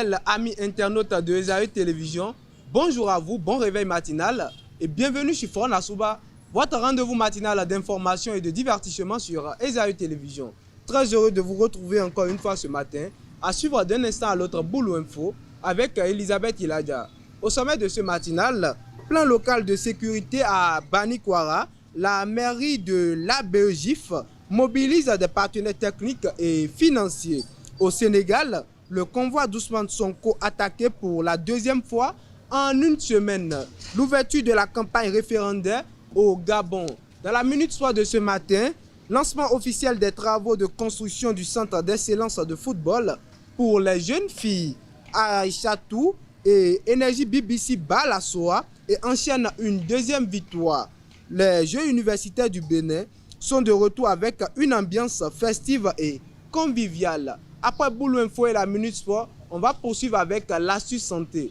fidèles amis internautes de Esaü Télévision, bonjour à vous, bon réveil matinal et bienvenue chez Fona Souba, votre rendez-vous matinal d'information et de divertissement sur Esaü Télévision. Très heureux de vous retrouver encore une fois ce matin, à suivre d'un instant à l'autre Boulou Info avec Elisabeth Iladia. Au sommet de ce matinal, plan local de sécurité à Banikwara, la mairie de l'ABEGIF mobilise des partenaires techniques et financiers. Au Sénégal, le convoi d'Ousmane Sonko attaqué pour la deuxième fois en une semaine. L'ouverture de la campagne référendaire au Gabon. Dans la minute soit de ce matin, lancement officiel des travaux de construction du centre d'excellence de football pour les jeunes filles. Aïchatou et Énergie BBC bat la SOA et enchaîne une deuxième victoire. Les Jeux universitaires du Bénin sont de retour avec une ambiance festive et conviviale. Après Boulou Info et la Minute Sport, on va poursuivre avec l'astuce santé.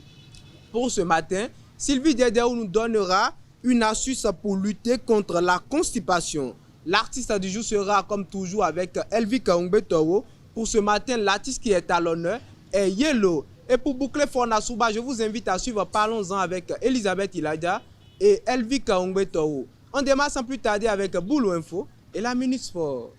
Pour ce matin, Sylvie Dédéou nous donnera une astuce pour lutter contre la constipation. L'artiste du jour sera comme toujours avec Elvi Kaungbe-Toro. Pour ce matin, l'artiste qui est à l'honneur est Yellow. Et pour boucler Fona Souba, je vous invite à suivre Parlons-en avec Elisabeth Iladia et Elvi Kaungbe-Toro. On démarre sans plus tarder avec Boulou Info et la Minute Sport.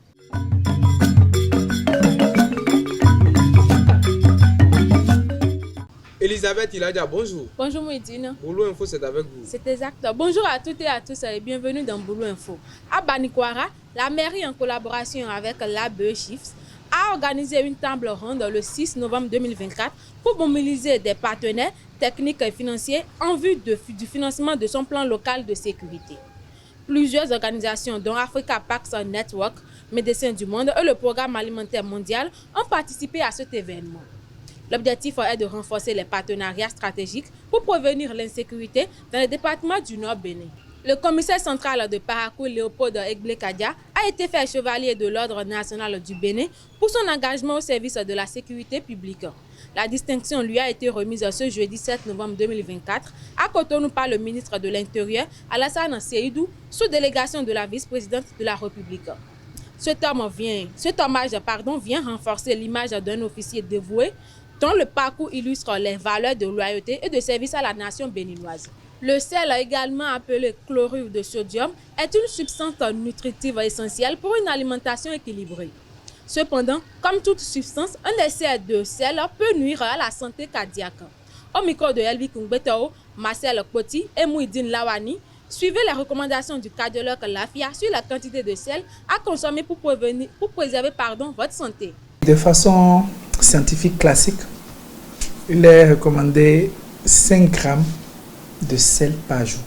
Elisabeth Iladia, bonjour. Bonjour Mouidine. Boulou Info, c'est avec vous. C'est exact. Bonjour à toutes et à tous et bienvenue dans Boulou Info. À Banikwara, la mairie en collaboration avec l'ABEGIF a organisé une table ronde le 6 novembre 2024 pour mobiliser des partenaires techniques et financiers en vue du financement de son plan local de sécurité. Plusieurs organisations, dont Africa Pax Network, Médecins du Monde et le Programme alimentaire mondial, ont participé à cet événement. L'objectif est de renforcer les partenariats stratégiques pour prévenir l'insécurité dans les départements du Nord Bénin. Le commissaire central de Parakou, Léopold Egblekadia, a été fait chevalier de l'Ordre national du Bénin pour son engagement au service de la sécurité publique. La distinction lui a été remise ce jeudi 7 novembre 2024 à Cotonou par le ministre de l'Intérieur, Alassane Seydou, sous délégation de la vice-présidente de la République. Cet hommage vient renforcer l'image d'un officier dévoué dont le parcours illustre les valeurs de loyauté et de service à la nation béninoise. Le sel, également appelé chlorure de sodium, est une substance nutritive essentielle pour une alimentation équilibrée. Cependant, comme toute substance, un excès de sel peut nuire à la santé cardiaque. Au micro de Elvi Kaungbe-Toro, Marcel Kpoti et Mouidine Lawani, suivez les recommandations du cardiologue Lafia sur la quantité de sel à consommer pour préserver votre santé. De façon scientifique classique, il est recommandé 5 grammes de sel par jour.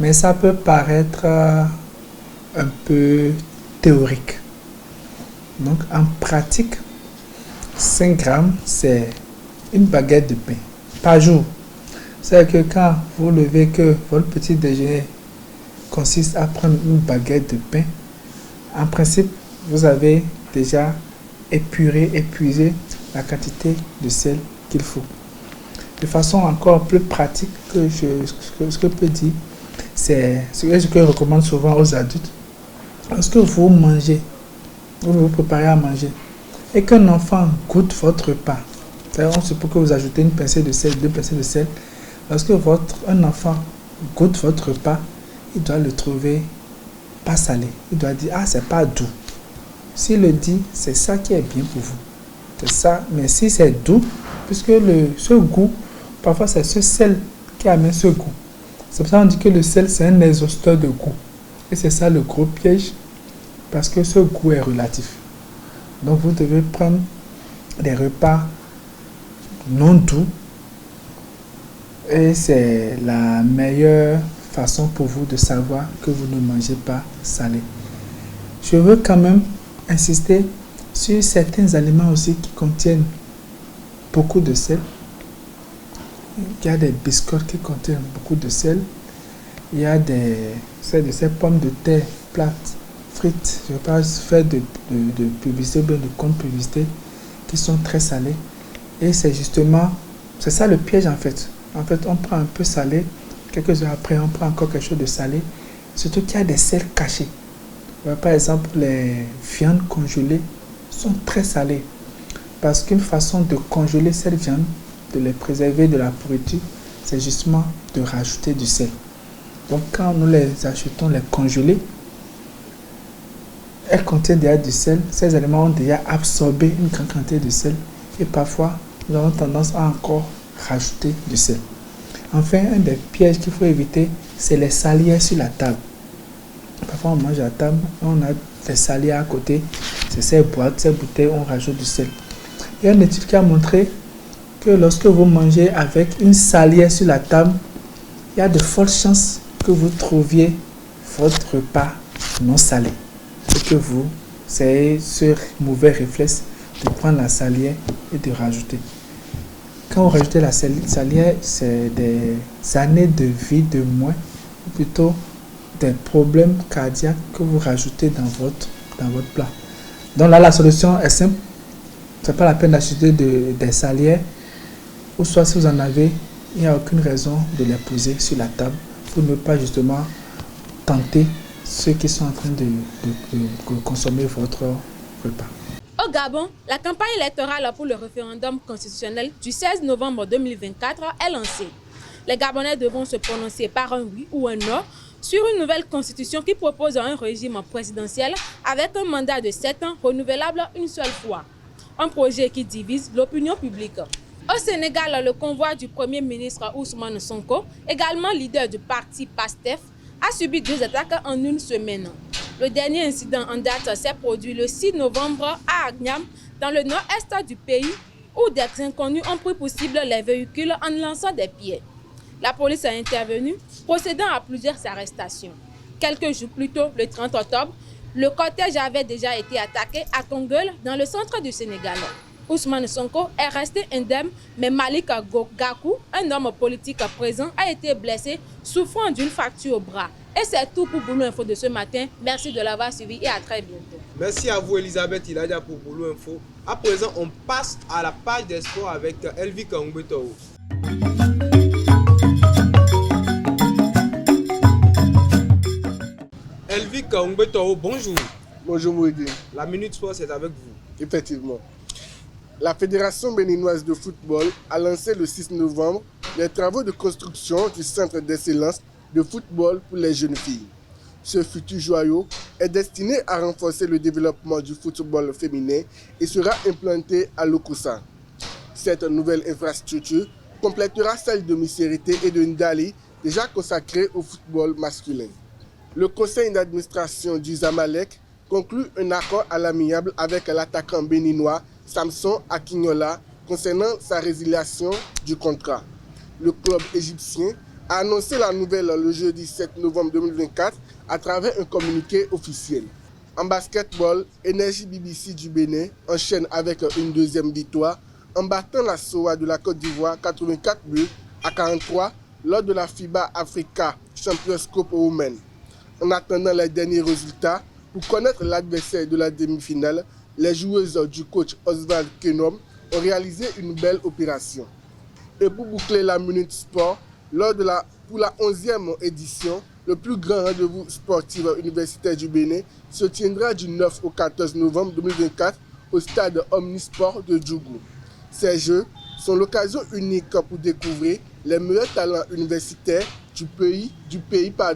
Mais ça peut paraître un peu théorique. Donc en pratique, 5 grammes, c'est une baguette de pain par jour. C'est que quand vous levez que votre petit déjeuner consiste à prendre une baguette de pain, en principe, vous avez déjà épuisé la quantité de sel qu'il faut. De façon encore plus pratique que ce que je peux dire, c'est ce que je recommande souvent aux adultes. Lorsque vous mangez, vous vous préparez à manger, et qu'un enfant goûte votre repas, c'est-à-dire on suppose que vous ajoutez une pincée de sel, 2 pincées de sel. Lorsque un enfant goûte votre repas, il doit le trouver pas salé. Il doit dire, ah, c'est pas doux. S'il le dit, c'est ça qui est bien pour vous. C'est ça. Mais si c'est doux, puisque ce goût, parfois c'est ce sel qui amène ce goût. C'est pour ça qu'on dit que le sel, c'est un exhausteur de goût. Et c'est ça le gros piège, parce que ce goût est relatif. Donc vous devez prendre des repas non doux. Et c'est la meilleure façon pour vous de savoir que vous ne mangez pas salé. Je veux quand même insister sur certains aliments aussi qui contiennent beaucoup de sel. Il y a des biscuits qui contiennent beaucoup de sel. Il y a ces pommes de terre plates, frites. Je ne vais pas faire de publicité, bien de contre-publicité, qui sont très salées. Et c'est ça le piège en fait. En fait, on prend un peu salé, quelques heures après, on prend encore quelque chose de salé. Surtout qu'il y a des sels cachés. Par exemple, les viandes congelées sont très salées. Parce qu'une façon de congeler cette viande, de les préserver de la pourriture, c'est justement de rajouter du sel. Donc quand nous les achetons, les congelés, elles contiennent déjà du sel. Ces aliments ont déjà absorbé une grande quantité de sel. Et parfois, nous avons tendance à encore rajouter du sel. Enfin, un des pièges qu'il faut éviter, c'est les salières sur la table. Parfois, on mange à table, on a des salières à côté. C'est ces boîtes, ces bouteilles, on rajoute du sel. Il y a une étude qui a montré que lorsque vous mangez avec une salière sur la table, il y a de fortes chances que vous trouviez votre repas non salé. Et que vous ayez ce mauvais réflexe de prendre la salière et de rajouter. Quand vous rajoutez la salière, c'est des années de vie de moins, ou plutôt des problèmes cardiaques que vous rajoutez dans votre plat. Donc là, la solution est simple. Ce n'est pas la peine d'acheter des salières, ou soit si vous en avez, il n'y a aucune raison de les poser sur la table pour ne pas justement tenter ceux qui sont en train de consommer votre repas. Au Gabon, la campagne électorale pour le référendum constitutionnel du 16 novembre 2024 est lancée. Les Gabonais devront se prononcer par un oui ou un non sur une nouvelle constitution qui propose un régime présidentiel avec un mandat de 7 ans renouvelable une seule fois. Un projet qui divise l'opinion publique. Au Sénégal, le convoi du Premier ministre Ousmane Sonko, également leader du parti PASTEF, a subi 2 attaques en une semaine. Le dernier incident en date s'est produit le 6 novembre à Agnam, dans le nord-est du pays, où des inconnus ont pris pour cible les véhicules en lançant des pierres. La police a intervenu, procédant à plusieurs arrestations. Quelques jours plus tôt, le 30 octobre, le cortège avait déjà été attaqué à Konguel, dans le centre du Sénégal. Ousmane Sonko est resté indemne, mais Malik Gakou, un homme politique présent, a été blessé, souffrant d'une fracture au bras. Et c'est tout pour Boulou Info de ce matin. Merci de l'avoir suivi et à très bientôt. Merci à vous Elisabeth Iladia pour Boulou Info. À présent, on passe à la page des sports avec Elvi Kaungbeto. Elvi Kaungbeto, bonjour. Bonjour Moïdi. La Minute Sport, c'est avec vous. Effectivement. La Fédération béninoise de football a lancé le 6 novembre les travaux de construction du centre d'excellence de football pour les jeunes filles. Ce futur joyau est destiné à renforcer le développement du football féminin et sera implanté à Lokossa. Cette nouvelle infrastructure complétera celle de Misérité et de Ndali, déjà consacrée au football masculin. Le conseil d'administration du Zamalek conclut un accord à l'amiable avec l'attaquant béninois Samson Akignola concernant sa résiliation du contrat. Le club égyptien a annoncé la nouvelle le jeudi 7 novembre 2024 à travers un communiqué officiel. En basketball, Energy BBC du Bénin enchaîne avec une deuxième victoire en battant la SOA de la Côte d'Ivoire 84 buts à 43 lors de la FIBA Africa Champions Cup Women. En attendant les derniers résultats, pour connaître l'adversaire de la demi-finale, les joueuses du coach Oswald Kenom ont réalisé une belle opération. Et pour boucler la Minute Sport, pour la 11e édition, le plus grand rendez-vous sportif universitaire du Bénin se tiendra du 9 au 14 novembre 2024 au stade Omnisport de Djougou. Ces Jeux sont l'occasion unique pour découvrir les meilleurs talents universitaires du pays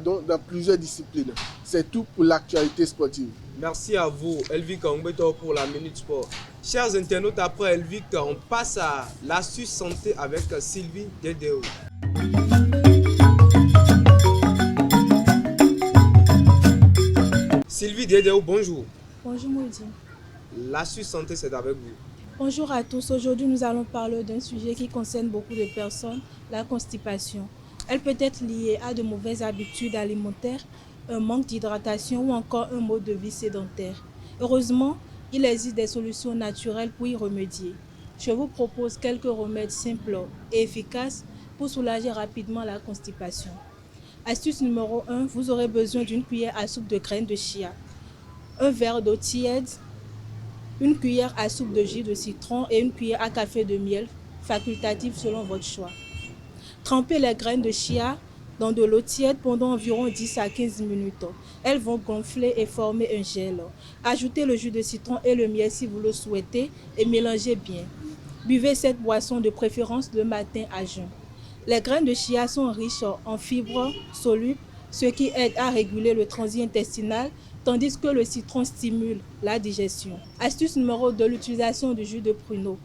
dans plusieurs disciplines. C'est tout pour l'actualité sportive. Merci à vous, Elvik Kaungbeto, pour la Minute Sport. Chers internautes, après Elvik, on passe à l'astuce santé avec Sylvie Dedeo. Sylvie Dedeo, bonjour. Bonjour Moudi. L'astuce santé, c'est avec vous. Bonjour à tous. Aujourd'hui, nous allons parler d'un sujet qui concerne beaucoup de personnes, la constipation. Elle peut être liée à de mauvaises habitudes alimentaires, un manque d'hydratation ou encore un mode de vie sédentaire. Heureusement, il existe des solutions naturelles pour y remédier. Je vous propose quelques remèdes simples et efficaces pour soulager rapidement la constipation. Astuce numéro 1, vous aurez besoin d'une cuillère à soupe de graines de chia, un verre d'eau tiède, une cuillère à soupe de jus de citron et une cuillère à café de miel, facultative selon votre choix. Trempez les graines de chia dans de l'eau tiède pendant environ 10 à 15 minutes. Elles vont gonfler et former un gel. Ajoutez le jus de citron et le miel si vous le souhaitez et mélangez bien. Buvez cette boisson de préférence le matin à jeun. Les graines de chia sont riches en fibres solubles, ce qui aide à réguler le transit intestinal, tandis que le citron stimule la digestion. Astuce numéro 2, l'utilisation du jus de pruneau.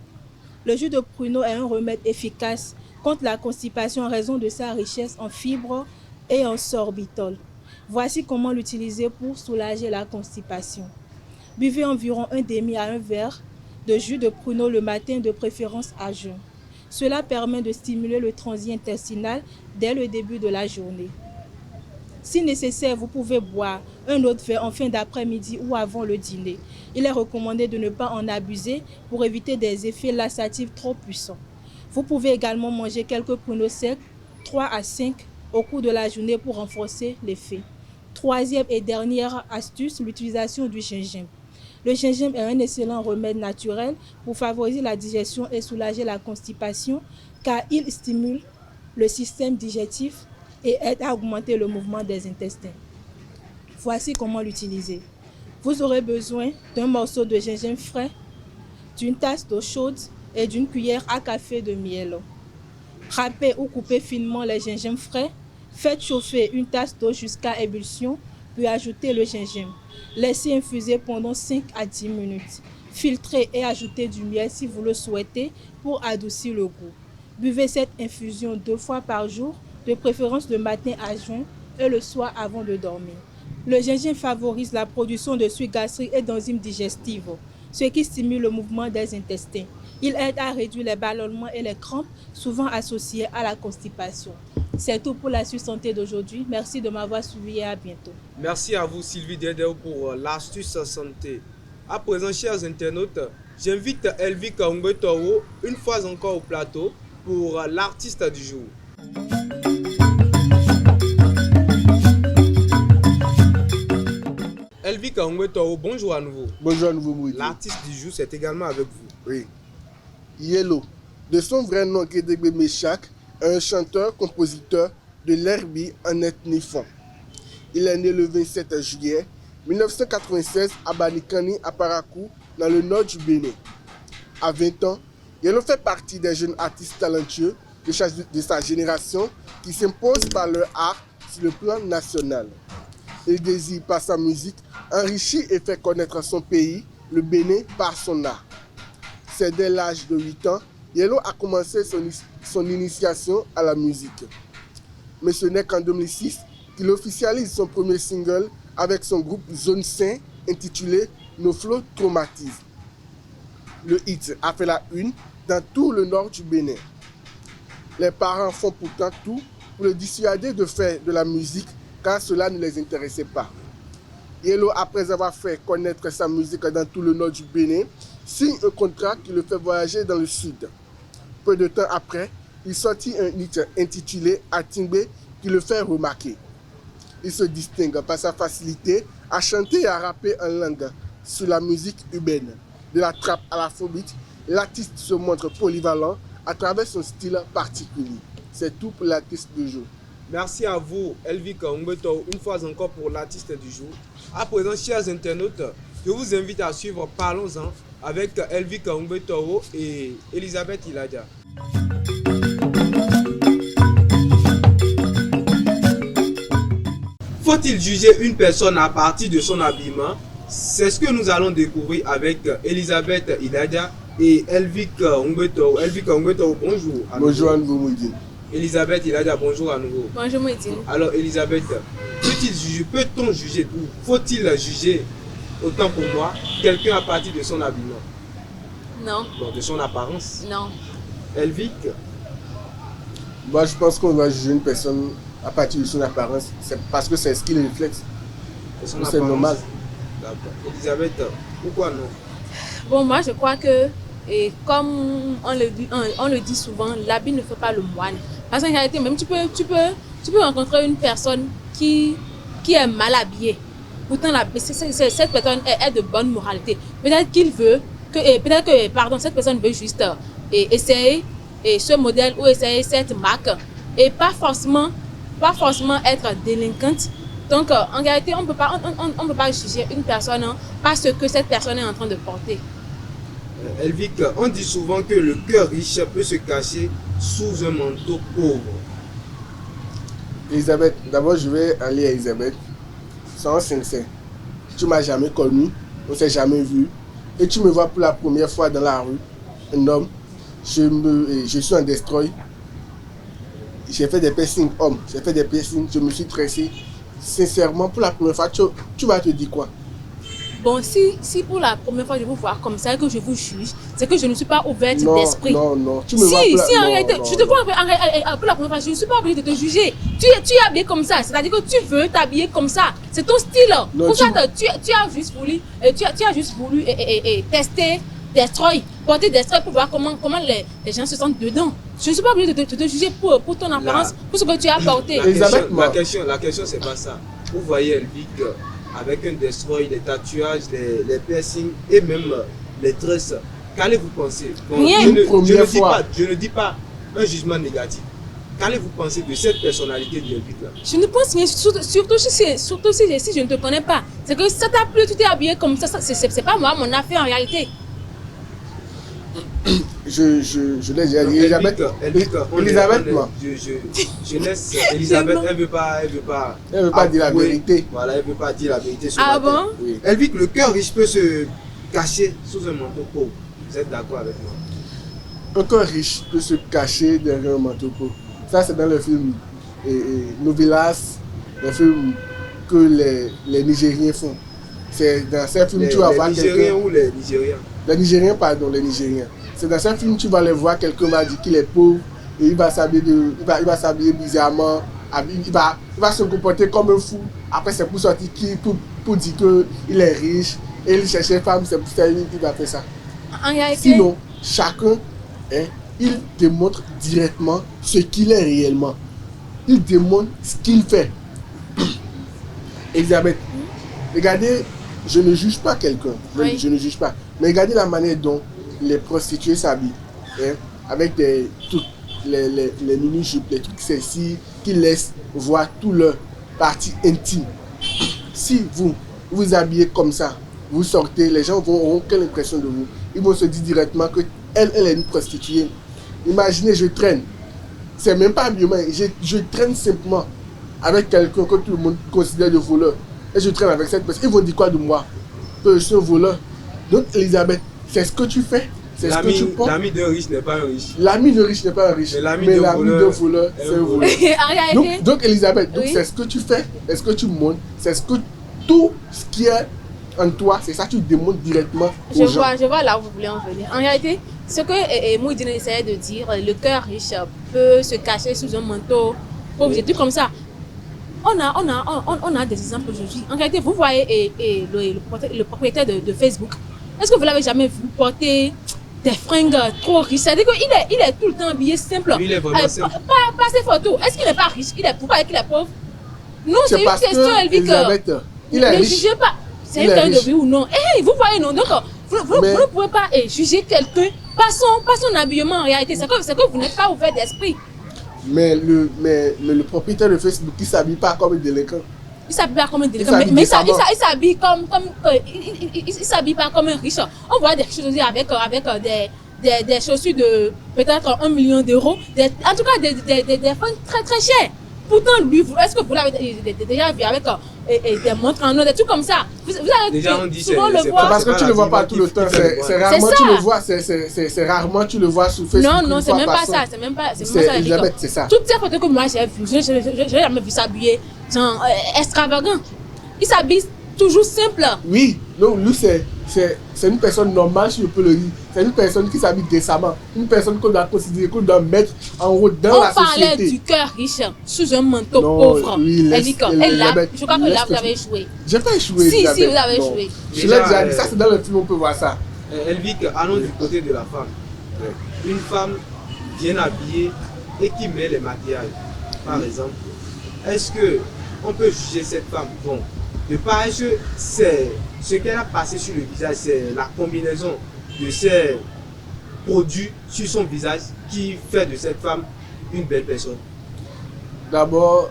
Le jus de pruneau est un remède efficace contre la constipation en raison de sa richesse en fibres et en sorbitol. Voici comment l'utiliser pour soulager la constipation. Buvez environ un demi à un verre de jus de pruneau le matin, de préférence à jeun. Cela permet de stimuler le transit intestinal dès le début de la journée. Si nécessaire, vous pouvez boire un autre verre en fin d'après-midi ou avant le dîner. Il est recommandé de ne pas en abuser pour éviter des effets laxatifs trop puissants. Vous pouvez également manger quelques pruneaux secs, 3 à 5 au cours de la journée pour renforcer l'effet. Troisième et dernière astuce, l'utilisation du gingembre. Le gingembre est un excellent remède naturel pour favoriser la digestion et soulager la constipation car il stimule le système digestif et aide à augmenter le mouvement des intestins. Voici comment l'utiliser. Vous aurez besoin d'un morceau de gingembre frais, d'une tasse d'eau chaude et d'une cuillère à café de miel. Râpez ou coupez finement les gingembre frais. Faites chauffer une tasse d'eau jusqu'à ébullition, puis ajoutez le gingembre. Laissez infuser pendant 5 à 10 minutes. Filtrez et ajoutez du miel si vous le souhaitez pour adoucir le goût. Buvez cette infusion 2 fois par jour, de préférence le matin à jeun et le soir avant de dormir. Le gingembre favorise la production de sucre gastrique et d'enzymes digestives, ce qui stimule le mouvement des intestins. Il aide à réduire les ballonnements et les crampes, souvent associés à la constipation. C'est tout pour l'astuce santé d'aujourd'hui. Merci de m'avoir suivi et à bientôt. Merci à vous Sylvie Dedeo pour l'astuce santé. À présent, chers internautes, j'invite Elvi Kaungbe-Toro une fois encore au plateau pour l'artiste du jour. Elvi Kaungbe-Toro, bonjour à nouveau. Bonjour à nouveau, Mouidi. L'artiste du jour, c'est également avec vous. Oui. Yellow, de son vrai nom Gedegbe Meshak, est un chanteur, compositeur de l'Herbi en ethnie Fon. Il est né le 27 juillet 1996 à Banikani, à Parakou, dans le nord du Bénin. À 20 ans, Yellow fait partie des jeunes artistes talentueux de sa génération qui s'imposent par leur art sur le plan national. Il désire par sa musique enrichir et faire connaître son pays, le Bénin, par son art. C'est dès l'âge de 8 ans, Yellow a commencé son initiation à la musique. Mais ce n'est qu'en 2006 qu'il officialise son premier single avec son groupe Zone 5 intitulé Nos flots traumatisent. Le hit a fait la une dans tout le nord du Bénin. Les parents font pourtant tout pour le dissuader de faire de la musique car cela ne les intéressait pas. Yellow, après avoir fait connaître sa musique dans tout le nord du Bénin, signe un contrat qui le fait voyager dans le sud. Peu de temps après, il sortit un hit intitulé Atingbe qui le fait remarquer. Il se distingue par sa facilité à chanter et à rapper en langue sur la musique urbaine. De la trappe à l'afrobeat, l'artiste se montre polyvalent à travers son style particulier. C'est tout pour l'artiste du jour. Merci à vous, Elvi Kaungbe-Toro, une fois encore pour l'artiste du jour. À présent, chers internautes, je vous invite à suivre Parlons-en avec Elvi Kaungbe-Toro et Elisabeth Iladia. Faut-il juger une personne à partir de son habillement? C'est ce que nous allons découvrir avec Elisabeth Iladia et Elvi Kaungbe-Toro. Elvi Kaungbe-Toro, bonjour. Bonjour à nouveau, Mouidi. Elisabeth Iladia, bonjour à nouveau. Bonjour Mouidi. Alors Elisabeth, peut-on juger ou faut-il juger, autant pour moi, quelqu'un à partir de son habillement? Non. Bon, de son apparence? Non. Elvic? Moi, je pense qu'on doit juger une personne à partir de son apparence, c'est parce que c'est ce qu'il reflète. C'est normal. D'accord. Elisabeth, pourquoi non? Bon, moi je crois que, et comme on le dit souvent, l'habit ne fait pas le moine. Parce qu'en réalité, même tu peux rencontrer une personne qui est mal habillée. Pourtant, cette personne est de bonne moralité. Peut-être que cette personne veut juste essayer ce modèle ou essayer cette marque et pas forcément pas forcément être délinquante. Donc, en réalité, on ne peut pas juger une personne parce que cette personne est en train de porter. Elvic, on dit souvent que le cœur riche peut se cacher sous un manteau pauvre. Elisabeth, d'abord je vais aller à Elisabeth. Sois sincère. Tu m'as jamais connu, on ne s'est jamais vu. Et tu me vois pour la première fois dans la rue, un homme. Je suis un destroy. J'ai fait des piercings hommes, j'ai fait des piercings, je me suis tressé. Sincèrement, pour la première fois, tu vas te dire quoi? Bon, si pour la première fois je vous vois comme ça et que je vous juge, c'est que je ne suis pas ouverte d'esprit. Non, tu me vois en réalité, je te vois pour la première fois, je ne suis pas obligée de te juger. Tu es habillé comme ça, c'est-à-dire que tu veux t'habiller comme ça. C'est ton style. Non, pour ça, tu as juste voulu, tester Destroy, porter Destroy pour voir comment les gens se sentent dedans. Je ne suis pas obligée de te juger pour ton apparence, pour ce que tu as porté. La question c'est pas ça. Vous voyez Elvic avec un Destroy, les tatouages, les piercings et même les tresses. Qu'allez-vous penser? Bon, Rien. je ne dis pas un jugement négatif. Qu'allez-vous penser de cette personnalité de Elvic là? Je ne pense rien, surtout si je ne te connais pas. C'est que ça t'a plu, tu t'es habillé comme ça, c'est pas moi, mon affaire en réalité. Je l'ai déjà dit. Elisabeth, moi. Je laisse Elisabeth, elle veut pas dire la vérité. Voilà, elle veut pas dire la vérité sur Ah la bon? oui. Elvic, le cœur riche peut se cacher sous un manteau pauvre. Vous êtes d'accord avec moi? Un cœur riche peut se cacher derrière un manteau pauvre. Ça, c'est dans le film Novelas, le film que les Nigériens font. C'est dans ce film tu vas voir quelqu'un. Les Nigériens ou les Nigériens? Les Nigériens, pardon, les Nigériens. C'est dans ce film tu vas les voir, quelqu'un m'a dit qu'il est pauvre et il va s'habiller bizarrement, il va se comporter comme un fou. Après c'est pour sortir pour dire qu'il est riche et il cherche une femme, c'est pour ça qu'il va faire ça. Sinon, chacun, il démontre directement ce qu'il est réellement. Il démontre ce qu'il fait. Elisabeth, regardez, je ne juge pas quelqu'un, je ne juge pas. Mais regardez la manière dont les prostituées s'habillent, avec toutes les mini-jupes, les trucs sexy qui laissent voir tout leur partie intime. Si vous habillez comme ça, vous sortez, les gens auront quelle impression de vous? Ils vont se dire directement qu'elle est une prostituée. Imaginez, je traîne. C'est même pas habillement, je traîne simplement avec quelqu'un que tout le monde considère de voleur. Et je traîne avec cette personne. Ils vont dire quoi de moi? Que je suis un voleur. Donc, Elisabeth, c'est ce que tu fais. C'est ce que tu portes. L'ami d'un riche n'est pas un riche. L'ami de riche n'est pas un riche. Mais l'ami d'un voleur, c'est un voleur. Donc, Elisabeth, oui. C'est ce que tu fais, c'est ce que tu montres, c'est ce que tout ce qui est en toi, c'est ça que tu démontres directement aux gens. Je vois là où vous voulez en venir. En réalité, ce que Mouidine essayait de dire, le cœur riche peut se cacher sous un manteau pauvre, des trucs comme ça. On a des exemples aujourd'hui. En réalité, vous voyez le propriétaire de Facebook. Est-ce que vous l'avez jamais vu porter des fringues trop riches? C'est-à-dire qu'il est tout le temps habillé simple. Lui, il est vraiment simple. Pas ses photos. Est-ce qu'il n'est pas riche? Pourquoi est-ce qu'il est pauvre? Non, c'est une question, Elvic. Il est ne riche. jugez pas. C'est une question de oui ou non. Vous voyez, non. Donc, vous ne pouvez pas juger quelqu'un par son habillement en réalité. C'est que vous n'êtes pas ouvert d'esprit. Mais le propriétaire de Facebook, il ne s'habille pas comme un délinquant. Il s'habille pas comme un délinquant, mais il s'habille il s'habille pas comme un riche. On voit des choses avec des chaussures de peut-être 1 million d'euros, en tout cas des fringues très très chères. Pourtant, lui, est-ce que vous l'avez déjà vu avec des montres en or, des trucs comme ça? Vous avez déjà, on dit souvent le voir. Parce que tu ne le vois pas tout le temps. C'est rarement tu le vois. C'est rarement tu le vois sur Facebook. Non, c'est même pas ça. C'est même pas ça. Elisabeth, c'est ça. Toutes ces photos que moi j'ai vues, je n'ai jamais vu s'habiller genre extravagant. Il s'habille toujours simple. Oui, non, lui c'est une personne normale, si je peux le dire. C'est une personne qui s'habille décemment. Une personne qu'on doit considérer, qu'on doit mettre en haut dans la société. On parlait du cœur riche sous un manteau pauvre. Oui, et là, je crois que là vous avez échoué. J'ai pas échoué. Si, vous avez échoué. Je l'ai déjà dit, ça c'est dans le film, on peut voir ça. Elvic, allons du côté de la femme. Une femme bien habillée et qui met les maquillages, par exemple. Est-ce qu'on peut juger cette femme? Bon, de part que c'est ce qu'elle a passé sur le visage, c'est la combinaison de ces produits sur son visage qui fait de cette femme une belle personne. D'abord,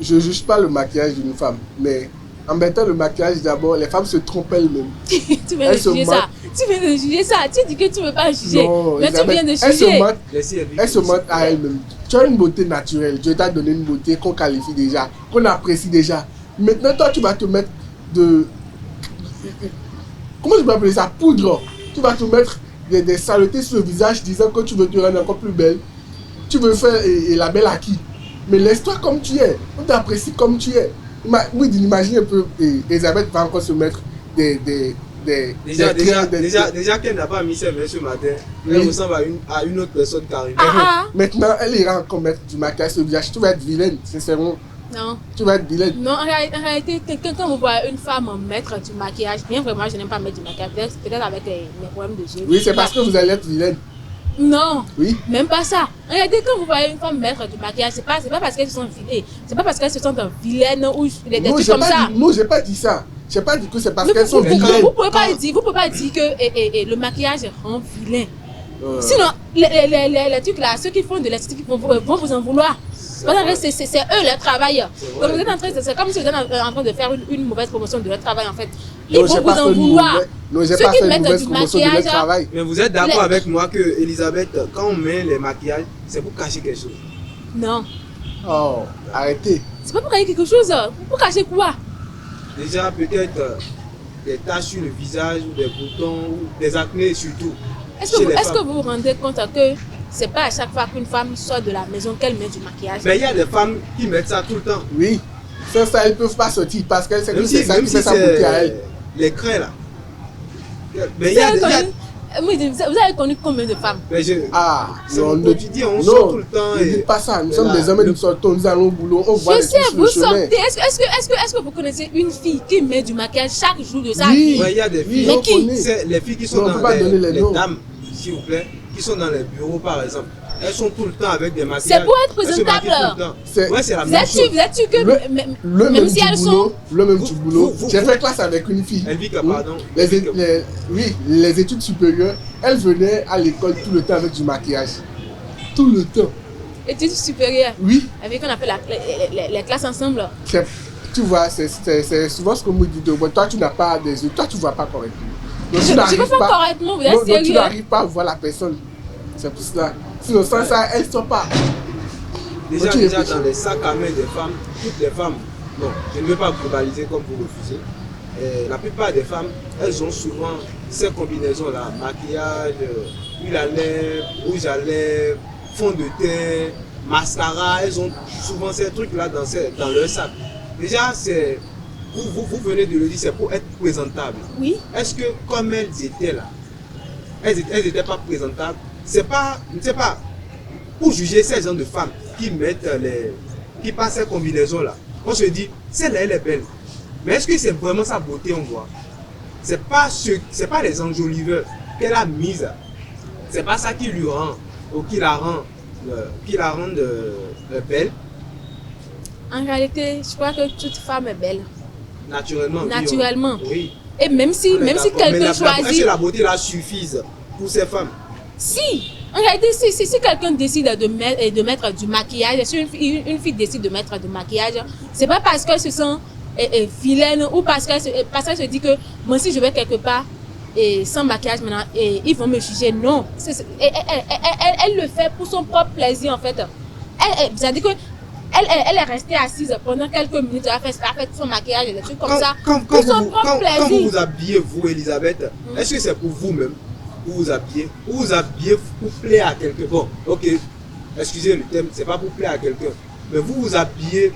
je ne juge pas le maquillage d'une femme, mais en mettant le maquillage d'abord, les femmes se trompent elles-mêmes. Tu viens de juger ça. Tu viens de juger ça. Tu dis que tu ne veux pas juger. Non, mais Isabelle, tu viens de elles juger. elles se mentent à elles-mêmes. Tu as une beauté naturelle. Dieu t'a donné une beauté qu'on qualifie déjà, qu'on apprécie déjà. Maintenant, toi, tu vas te mettre de... Comment je peux appeler ça? Poudre. Tu vas te mettre des saletés sur le visage disant que tu veux te rendre encore plus belle. Tu veux faire la belle à qui? Mais laisse-toi comme tu es. On t'apprécie comme tu es. Oui, imagine un peu, Elisabeth va encore se mettre Déjà qu'elle n'a pas mis ses mains ce matin, elle ressemble à une autre personne carrément. Maintenant, elle ira encore mettre du maquillage sur le visage. Tu vas être vilaine, sincèrement. Non. Tu vas être vilaine. Non, en réalité, quand vous voyez une femme mettre du maquillage, bien vraiment, je n'aime pas mettre du maquillage. Peut-être avec mes problèmes de yeux. Oui, c'est parce que vous allez être vilaine. Non, oui. Même pas ça. Regardez, quand vous voyez une femme mettre du maquillage, c'est pas parce qu'elles se sentent vilaines. C'est pas parce qu'elles se sentent vilaines ou des trucs comme ça. Non, j'ai pas dit ça. J'ai pas dit que c'est parce qu'elles sont vilaines. Vous pouvez pas dire que le maquillage rend vilain. Sinon, les trucs là, ceux qui font de l'esthétique vont vous en vouloir. C'est eux leur travail. Donc vous êtes en train, c'est comme si vous êtes en train de faire une mauvaise promotion de leur travail en fait. Ils vont vous en vouloir. Non, j'ai pas fait une mauvaise promotion de leur travail. Mais vous êtes d'accord avec moi que Elisabeth, quand on met les maquillages, c'est pour cacher quelque chose? Non. Oh, arrêtez. C'est pas pour cacher quelque chose. Pour cacher quoi? Déjà peut-être des taches sur le visage ou des boutons ou des acnés surtout. Est-ce que vous vous rendez compte que c'est pas à chaque fois qu'une femme sort de la maison qu'elle met du maquillage? Mais il y a des femmes qui mettent ça tout le temps. Oui. Ça, elles ne peuvent pas sortir parce qu'elles savent que c'est ça qui fait sa beauté à elles. Les craies là. Mais vous avez connu combien de femmes? On sort tout le temps. Ne dites pas ça. Nous sommes des hommes et nous sortons, nous allons au boulot, on voit les filles sur le chemin. Est-ce que vous connaissez une fille qui met du maquillage chaque jour de sa vie? Oui, il y a des filles. Mais qui? Les filles qui sont dans les dames, s'il vous plaît, qui sont dans les bureaux par exemple. Elles sont tout le temps avec des maquillages. C'est pour être présentable. Ouais, c'est la même chose. Vous êtes sûr que même si elles sont... Le même du boulot. J'ai fait classe avec une fille. Pardon. Les études supérieures, elle venait à l'école tout le temps avec du maquillage. Tout le temps. Études supérieures? Oui. Avec qu'on appelle les classes ensemble. Tu vois, c'est souvent ce qu'on me dit. Toi, tu n'as pas des yeux. Toi, tu ne vois pas correctement. Je ne vois pas correctement, vous êtes sérieux? Donc, tu n'arrives pas à voir la personne. C'est pour cela. Sinon, sans ça, elles ne sont pas. Déjà dans les sacs à main des femmes, toutes les femmes, non, je ne veux pas globaliser comme vous refusez. La plupart des femmes, elles ont souvent ces combinaisons-là, maquillage, huile à lèvres, rouge à lèvres, fond de teint, mascara, elles ont souvent ces trucs-là dans leur sac. Déjà, vous venez de le dire, c'est pour être présentable. Oui. Est-ce que comme elles étaient là, elles n'étaient pas présentables? C'est pas pour juger ces gens de femmes qui passent ces combinaisons là. On se dit, celle-là elle est belle. Mais est-ce que c'est vraiment sa beauté on voit? C'est pas les enjoliveurs qu'elle a mises. C'est pas ça qui lui rend ou qui la rend belle. En réalité, je crois que toute femme est belle. Naturellement. Oui. Et même si quelqu'un choisit. Est-ce que la beauté là suffise pour ces femmes? Si, en réalité, si quelqu'un décide de mettre du maquillage, si une fille décide de mettre du maquillage, c'est pas parce qu'elle se sent vilaine ou parce qu'elle se dit que moi si je vais quelque part et sans maquillage maintenant et ils vont me juger. Non, elle le fait pour son propre plaisir en fait. C'est-à-dire que elle est restée assise pendant quelques minutes, elle a fait son maquillage et des trucs comme ça. Pour son propre plaisir. Quand vous vous habillez, vous, Elisabeth, est-ce que c'est pour vous-même? Vous vous habillez pour plaire à quelqu'un. Bon, ok, excusez le thème, c'est pas pour plaire à quelqu'un. Mais vous vous habillez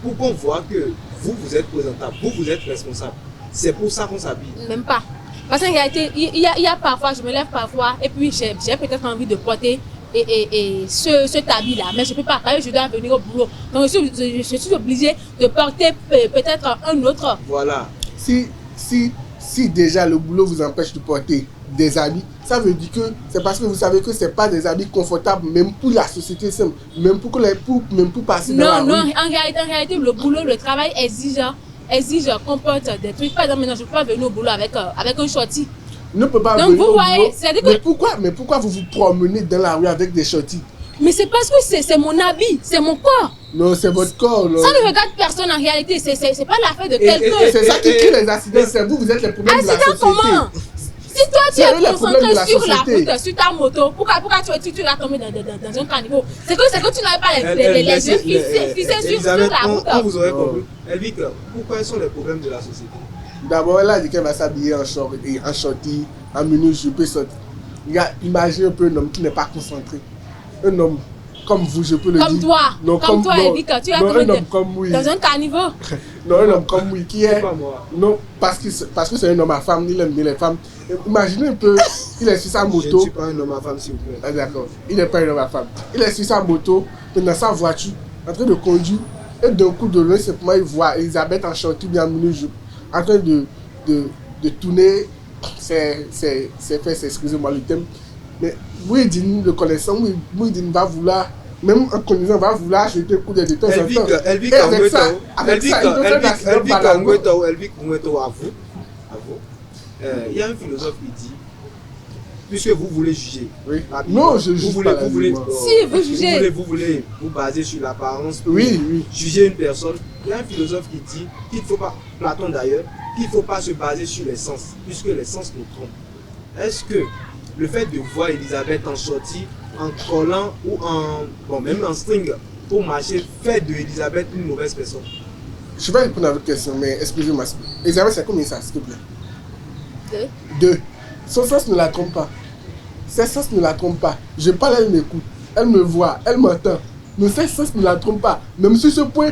pour qu'on voit que vous êtes présentable, vous êtes responsable. C'est pour ça qu'on s'habille. Même pas. Parce qu'en réalité, il y a parfois, je me lève parfois et puis j'ai peut-être envie de porter ce habit-là. Mais je peux pas, parce que je dois venir au boulot. Donc je suis obligée de porter peut-être un autre. Voilà. Si déjà le boulot vous empêche de porter des habits, ça veut dire que c'est parce que vous savez que c'est pas des habits confortables même pour la société simple, même pour passer dans la rue. Non, en réalité, le boulot, le travail exige qu'on porte des trucs. Par exemple, maintenant, je peux pas venir au boulot avec un shorty. Ne peut pas donc venir vous au voyez, boulot. Mais pourquoi vous vous promenez dans la rue avec des shorties? Mais c'est parce que c'est mon habit, c'est mon corps. Non, c'est votre corps. Non. Ça ne regarde personne en réalité, c'est pas l'affaire de quelqu'un. C'est ça qui crée les accidents, c'est vous êtes les problèmes de la société. Comment? Si toi tu es concentré sur la société. route, sur ta moto, pourquoi tu vas tomber dans un caniveau? C'est que tu n'avais pas les yeux fixés sur la route. On vous aurait compris. Elvic, pourquoi sont les problèmes de la société? D'abord, elle a dit qu'elle va s'habiller en short et en shorty, en mini-jupe et sortir. Imaginez un peu un homme qui n'est pas concentré. Un homme comme vous, je peux le comme dire. Toi, non, comme toi, Elvic, tu as un homme comme oui. Dans un caniveau. Non, un homme comme oui, qui est. Pas moi. Non, parce que c'est un homme à femme, il aime bien les femmes. Imaginez un peu, il est sur sa moto. Je ne suis pas un homme à femme, s'il vous plaît. Ah, d'accord, il n'est pas un homme à femme. Il est sur sa moto, dans sa voiture, en train de conduire. Et d'un coup de loin, simplement, il voit Elisabeth en shorty bien en mini-jupe, en train de tourner ses fesses, excusez-moi le thème. Mais Mouhidine, le connaissant, Mouhidine va vouloir, même en connaissant, va vouloir jeter un coup de temps en temps. Elvic Ongueto, à vous, il y a un philosophe qui dit, puisque vous voulez juger, oui. Non, je juge pas. Si, vous jugez. Vous voulez vous baser sur l'apparence, oui. juger une personne. Il y a un philosophe qui dit qu'il ne faut pas, Platon d'ailleurs, qu'il ne faut pas se baser sur les sens, puisque les sens nous trompent. Est-ce que le fait de voir Elisabeth en sortie, en collant ou même en string pour marcher, fait de Elisabeth une mauvaise personne? Je vais répondre à votre question, mais excusez-moi. Elisabeth, c'est combien ça, s'il te plaît? 2. Son sens ne la trompe pas. Ses sens ne la trompent pas. Je parle, elle m'écoute. Elle me voit, elle m'entend. Mais ses sens ne la trompent pas. Même sur ce point,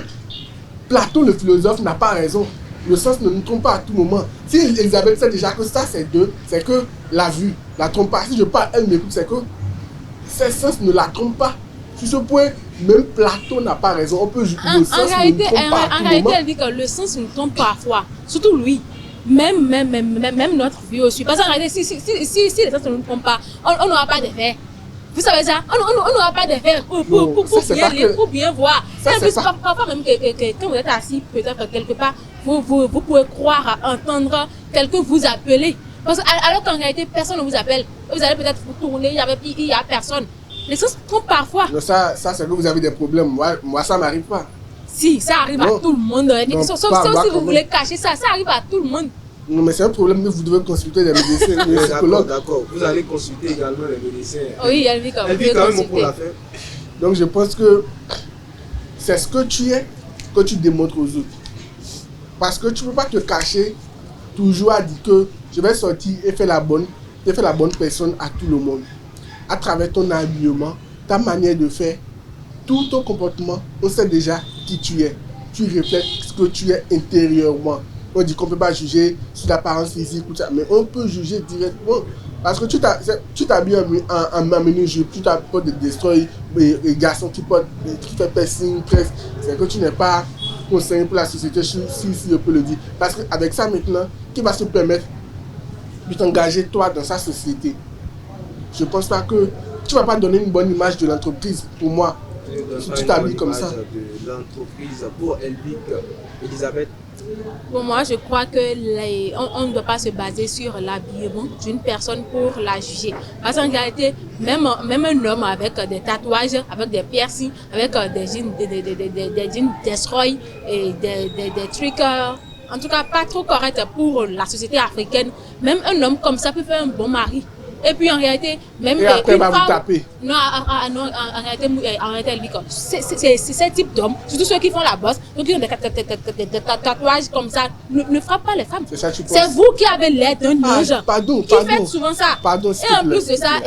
Platon, le philosophe, n'a pas raison. Le sens ne nous trompe pas à tout moment. Si Elisabeth sait déjà que ça, c'est 2, c'est que la vue la trompe pas. Si je parle, elle m'écoute, c'est que ses sens ne la trompent pas. Sur ce point, même Platon n'a pas raison. On peut le sens ne nous trompe pas à tout moment. En réalité, elle dit que le sens nous trompe parfois. Surtout lui. Même notre vie aussi. Parce qu'en réalité, si les sens ne nous trompent pas, on n'aura pas d'effet. Vous savez ça? On n'aura pas d'effet pour bien voir. En plus, parfois même que quand vous êtes assis, peut-être quelque part, vous pouvez croire à entendre quelqu'un vous appeler. Parce que, alors qu'en réalité, personne ne vous appelle. Vous allez peut-être vous tourner, il n'y a personne. Les sens se trompent parfois. Non, ça c'est que vous avez des problèmes. Moi ça ne m'arrive pas. Si, ça arrive à tout le monde. Sauf si vous voulez cacher ça, ça arrive à tout le monde. Non, mais c'est un problème que vous devez consulter des médecins, des psychologues. D'accord, vous allez consulter également les médecins. Oui, Elvic, vous pouvez consulter. Donc je pense que c'est ce que tu es que tu démontres aux autres. Parce que tu ne peux pas te cacher toujours à dire que je vais sortir et faire la bonne personne à tout le monde. À travers ton habillement, ta manière de faire, tout ton comportement, on sait déjà qui tu es. Tu reflètes ce que tu es intérieurement. On dit qu'on ne peut pas juger sur l'apparence physique, mais on peut juger directement. Parce que tu t'habilles en mini-jupe, tu t'apportes des destroys, des garçons qui fait piercing, presse. C'est que tu n'es pas concerné pour la société, si je peux le dire. Parce qu'avec ça maintenant, qui va se permettre de t'engager toi dans sa société? Je ne pense pas que tu ne vas pas donner une bonne image de l'entreprise pour moi. Si tu t'habilles comme ça. De l'entreprise pour Elvic, Elisabeth. Pour moi, je crois que on ne doit pas se baser sur l'habillement d'une personne pour la juger. Parce qu'en réalité, même un homme avec des tatouages, avec des piercings, avec des jeans destroy et des trucs, en tout cas pas trop corrects pour la société africaine, même un homme comme ça peut faire un bon mari. Et puis en réalité, même et après va vous taper. Non, en réalité, elle dit que c'est ce type d'hommes, surtout ceux qui font la bosse, ceux qui ont des tatouages comme ça, ne frappent pas les femmes. C'est vous qui avez l'air d'un ange. Pardon. Qui faites souvent ça. Pardon, et en plus de ça,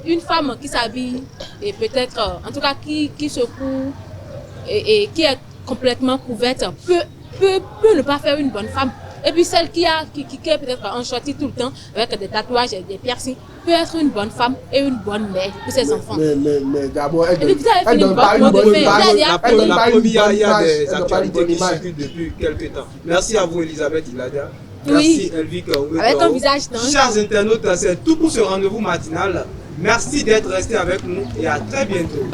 une femme qui s'habille, et peut-être, en tout cas, qui se couvre et qui est complètement couverte, peut ne pas faire une bonne femme. Et puis celle qui est peut-être en shorty tout le temps, avec des tatouages et des piercings, peut être une bonne femme et une bonne mère pour ses enfants. Mais d'abord, elle donne pas une bonne image. La première, il y a des actualités qui circulent depuis quelques temps. Merci à vous, Elisabeth Iladia. Merci, Elvic. Avec un visage d'ange. Chers internautes, c'est tout pour ce rendez-vous matinal. Merci d'être restés avec nous et à très bientôt.